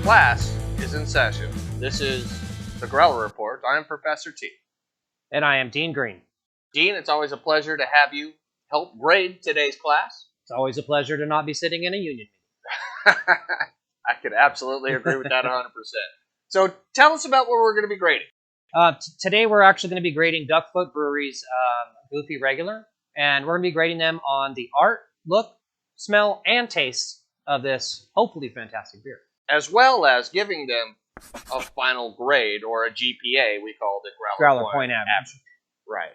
Class is in session. This is the Growler Report. I am Professor T. And I am Dean Green. Dean, it's always a pleasure to have you help grade today's class. It's always a pleasure to not be sitting in a union I could absolutely agree with that 100%. So tell us about what we're going to be grading. Today we're actually going to be grading Duck Foot Brewery's Goofy Regular, and we're going to be grading them on the art, look, smell, and taste of this hopefully fantastic beer. As well as giving them a final grade, or a GPA, we called it Growler point average. Right.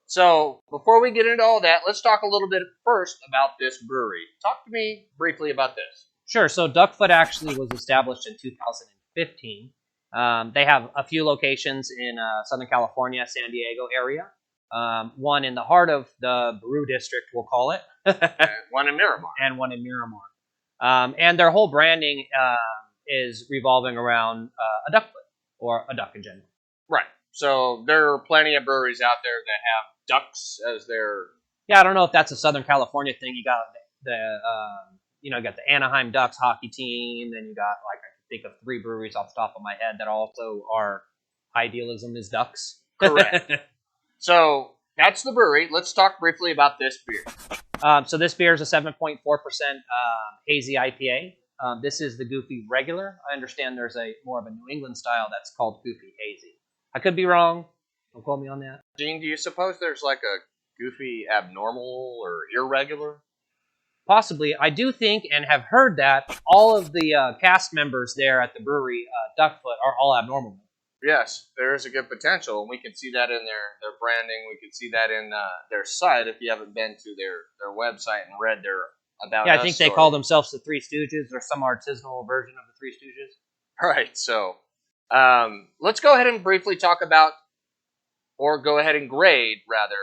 So, before we get into all that, let's talk a little bit first about this brewery. Talk to me briefly about this. Sure. So, Duck Foot actually was established in 2015. They have a few locations in Southern California, San Diego area. One in the heart of the Brew District, we'll call it. One in Miramar. And one in Miramar. And their whole branding is revolving around a duck foot, or a duck in general. Right. So there are plenty of breweries out there that have ducks as their... Yeah, I don't know if that's a Southern California thing. You got you got the Anaheim Ducks hockey team, then you got, like, I can think of 3 breweries off the top of my head that also are idealism is ducks. Correct. So that's the brewery. Let's talk briefly about this beer. So this beer is a 7.4% hazy IPA. This is the Goofy Regular. I understand there's more of a New England style that's called Goofy Hazy. I could be wrong. Don't quote me on that. Dean, do you suppose there's like a Goofy Abnormal or Irregular? Possibly. I do think and have heard that all of the cast members there at the brewery, Duckfoot, are all abnormal. Yes, there is a good potential, and we can see that in their branding. We can see that in their site if you haven't been to their website and read their About Us. Yeah, I think they call themselves the Three Stooges, or some artisanal version of the Three Stooges. All right, so let's go ahead and briefly talk about, or go ahead and grade, rather,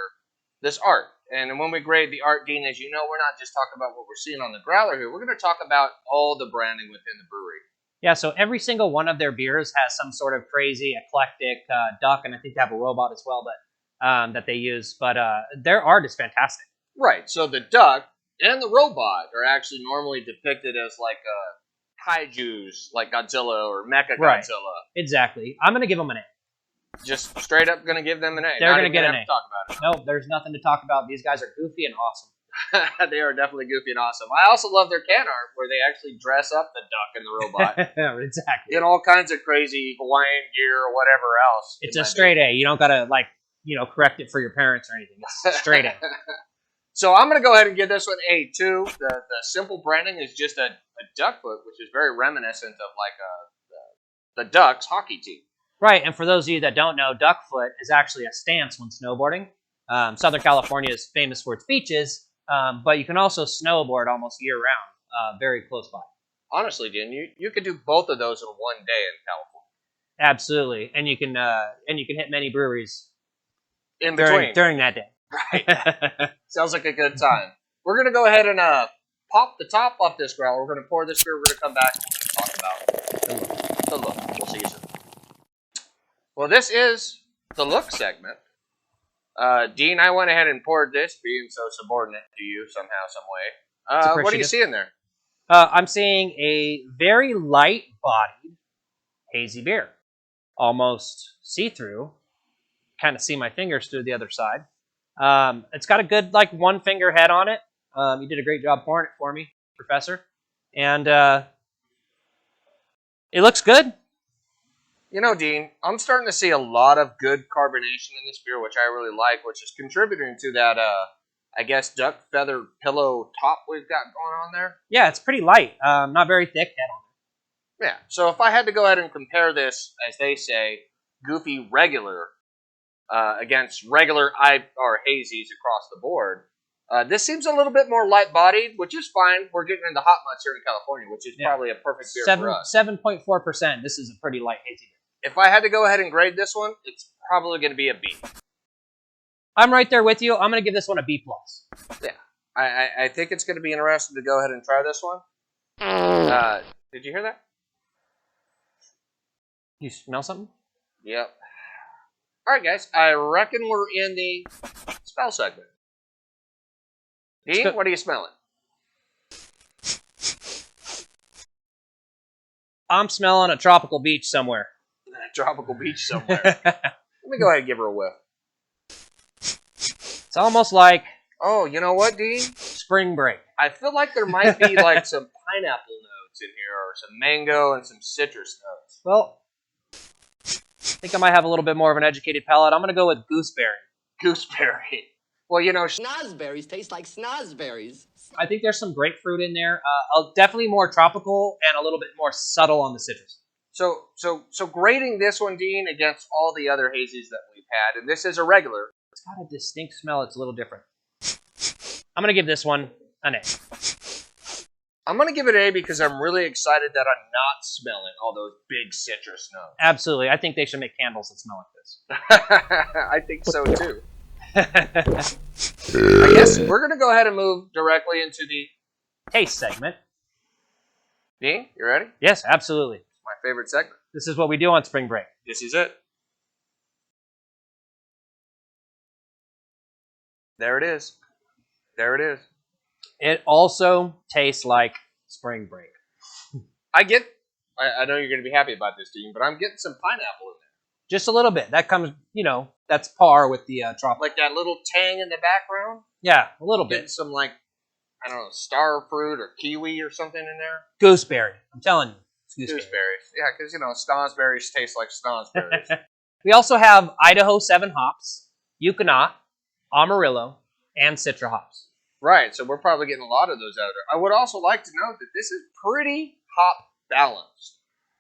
this art. And when we grade the art, Dean, as you know, we're not just talking about what we're seeing on the growler here. We're going to talk about all the branding within the brewery. Yeah, so every single one of their beers has some sort of crazy, eclectic duck, and I think they have a robot as well, but that they use. But their art is fantastic. Right, so the duck and the robot are actually normally depicted as like kaijus, like Godzilla or Mecha Godzilla. Right. Exactly. I'm going to give them an A. Just straight up going to give them an A. They're going to get an A. Talk about it. No, there's nothing to talk about. These guys are goofy and awesome. They are definitely goofy and awesome. I also love their can art where they actually dress up the duck and the robot. Exactly. In all kinds of crazy Hawaiian gear or whatever else. It's a straight A. You don't got to, correct it for your parents or anything. It's straight A. So I'm going to go ahead and give this one A too. The simple branding is just a duck foot, which is very reminiscent of the Ducks hockey team. Right, and for those of you that don't know, duck foot is actually a stance when snowboarding. Southern California is famous for its beaches, but you can also snowboard almost year-round, very close by. Honestly, Dean, you could do both of those in one day in California. Absolutely, and you can hit many breweries in between during that day. Right. Sounds like a good time. We're going to go ahead and pop the top off this growler. We're going to pour this beer. We're going to come back and talk about the look. We'll see you soon. Well, this is the look segment. Dean, I went ahead and poured this, being so subordinate to you somehow, some way. What are you seeing there? I'm seeing a very light-bodied hazy beer. Almost see-through. Kind of see my fingers through the other side. It's got a good, one-finger head on it. You did a great job pouring it for me, Professor. And it looks good. You know, Dean, I'm starting to see a lot of good carbonation in this beer, which I really like, which is contributing to that, I guess, duck feather pillow top we've got going on there. Yeah, it's pretty light. Not very thick head on it. Yeah, so if I had to go ahead and compare this, as they say, Goofy Regular against regular or hazies across the board, this seems a little bit more light-bodied, which is fine. We're getting into hot months here in California, which is probably a perfect beer for us. 7.4%. This is a pretty light hazy beer. If I had to go ahead and grade this one, it's probably going to be a B. I'm right there with you. I'm going to give this one a B+. Yeah. I think it's going to be interesting to go ahead and try this one. Did you hear that? You smell something? Yep. All right, guys. I reckon we're in the smell segment. Dean, what are you smelling? I'm smelling a tropical beach somewhere. A tropical beach somewhere. Let me go ahead and give her a whiff. It's almost like Oh, you know what, Dean? spring break. I feel like there might be like some pineapple notes in here, or some mango and some citrus notes. Well, I think I might have a little bit more of an educated palate. I'm going to go with gooseberry. Gooseberry. Well, you know, Snozberries taste like snozberries. I think there's some grapefruit in there. Definitely more tropical and a little bit more subtle on the citrus. so grading this one, Dean, against all the other hazies that we've had, and this is a regular. It's got a distinct smell. It's a little different. I'm going to give this one an A. I'm going to give it an A because I'm really excited that I'm not smelling all those big citrus notes. Absolutely. I think they should make candles that smell like this. I think so, too. I guess we're going to go ahead and move directly into the Taste segment. Dean, you ready? Yes, absolutely. My favorite segment. This is what we do on spring break. This is it. There it is. There it is. It also tastes like spring break. I know you're going to be happy about this, Dean, but I'm getting some pineapple in there. Just a little bit. That comes, that's par with the tropical. Like that little tang in the background. Yeah, a little Getting bit. some, like, I don't know, star fruit or kiwi or something in there. Gooseberry. I'm telling you. It's gooseberry. Gooseberries. Yeah, because, snozberries taste like snozberries. We also have Idaho 7 hops, Ekuanot, Amarillo, and Citra hops. Right, so we're probably getting a lot of those out there. I would also like to note that this is pretty hop balanced.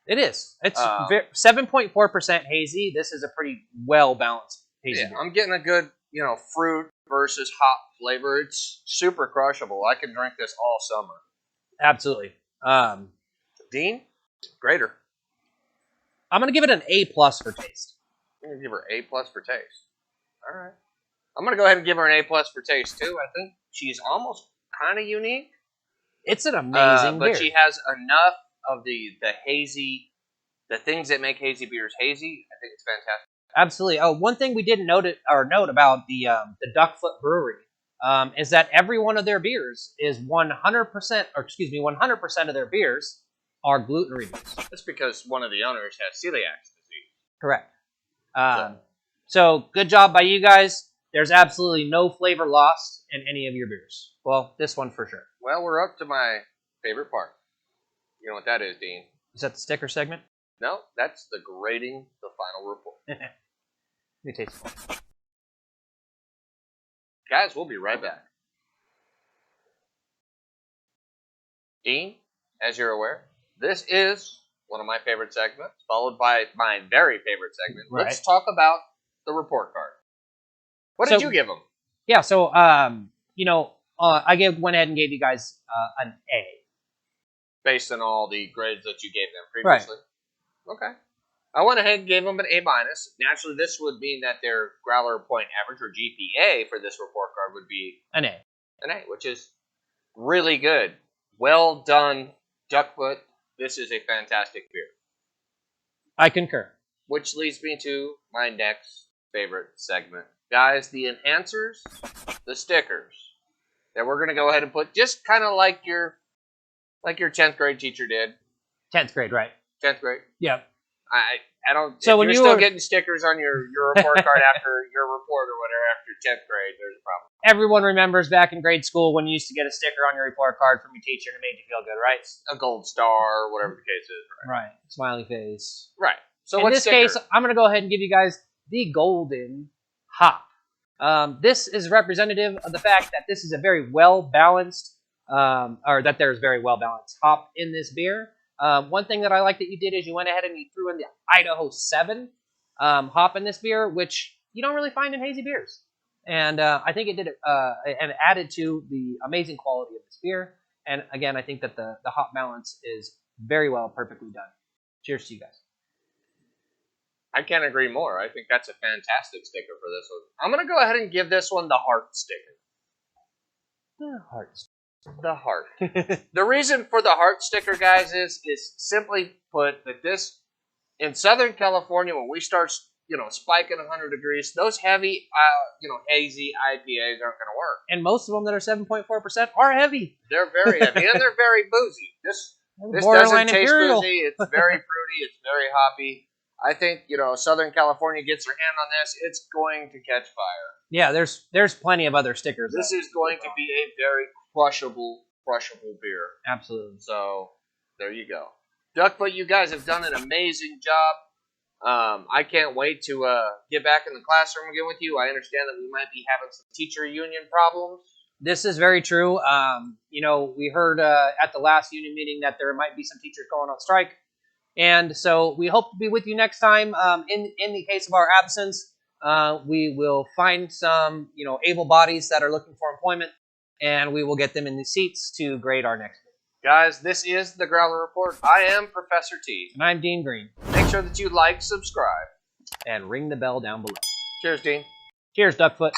It is. It's 7.4% hazy. This is a pretty well-balanced hazy. Yeah, I'm getting a good, fruit versus hop flavor. It's super crushable. I can drink this all summer. Absolutely. Dean, grader. I'm going to give it an A+ for taste. I'm going to give her A+ for taste. All right. I'm going to go ahead and give her an A+ for taste, too. I think she's almost kind of unique. It's an amazing beer. But she has enough of the hazy, the things that make hazy beers hazy. I think it's fantastic. Absolutely. Oh, one thing we didn't note about the Duck Foot Brewery is that every one of their beers is 100% of their beers are gluten reduced. That's because one of the owners has celiac disease. Correct. So good job by you guys. There's absolutely no flavor lost in any of your beers. Well, this one for sure. Well, we're up to my favorite part. You know what that is, Dean? Is that the sticker segment? No, that's the grading the final report. Let me taste it. Guys, we'll be right back. Dean, as you're aware, this is one of my favorite segments, followed by my very favorite segment. Right. Let's talk about the report card. What did you give them? Yeah, so, I went ahead and gave you guys an A. Based on all the grades that you gave them previously? Right. Okay. I went ahead and gave them an A-. Naturally, this would mean that their Growler point average, or GPA, for this report card would be an A. An A, which is really good. Well done, Duck Foot. This is a fantastic beer. I concur. Which leads me to my next favorite segment. Guys, the enhancers, the stickers, that we're going to go ahead and put just kind of like your 10th grade teacher did. 10th grade, right. 10th grade? Yeah. I don't. So if when you're you still were getting stickers on your report card after your report or whatever after 10th grade, there's a problem. Everyone remembers back in grade school when you used to get a sticker on your report card from your teacher and it made you feel good, right? A gold star, or whatever the case is. Right. Smiley face. Right. So in this case, I'm going to go ahead and give you guys the golden hop. This is representative of the fact that this is a very well-balanced, or that there's very well-balanced hop in this beer. One thing that I like that you did is you went ahead and you threw in the Idaho 7 hop in this beer, which you don't really find in hazy beers. And I think it did and added to the amazing quality of this beer. And again, I think that the hop balance is very well, perfectly done. Cheers to you guys. I can't agree more. I think that's a fantastic sticker for this one. I'm going to go ahead and give this one the heart sticker. The heart. The heart. The reason for the heart sticker, guys, is simply put that this, in Southern California, when we start, spiking 100 degrees, those heavy, hazy IPAs aren't going to work. And most of them that are 7.4% are heavy. They're very heavy, and they're very boozy. This Borderline doesn't taste Imperial. boozy. It's very fruity. It's very hoppy. I think, Southern California gets their hand on this, it's going to catch fire. Yeah, there's plenty of other stickers. This is going to be a very crushable beer. Absolutely. So, there you go. Duckfoot, you guys have done an amazing job. I can't wait to get back in the classroom again with you. I understand that we might be having some teacher union problems. This is very true. We heard at the last union meeting that there might be some teachers going on strike. And so we hope to be with you next time. In the case of our absence, we will find some, able bodies that are looking for employment, and we will get them in the seats to grade our next meeting. Guys, this is the Growler Report. I am Professor T. And I'm Dean Green. Make sure that you like, subscribe, and ring the bell down below. Cheers, Dean. Cheers, Duckfoot.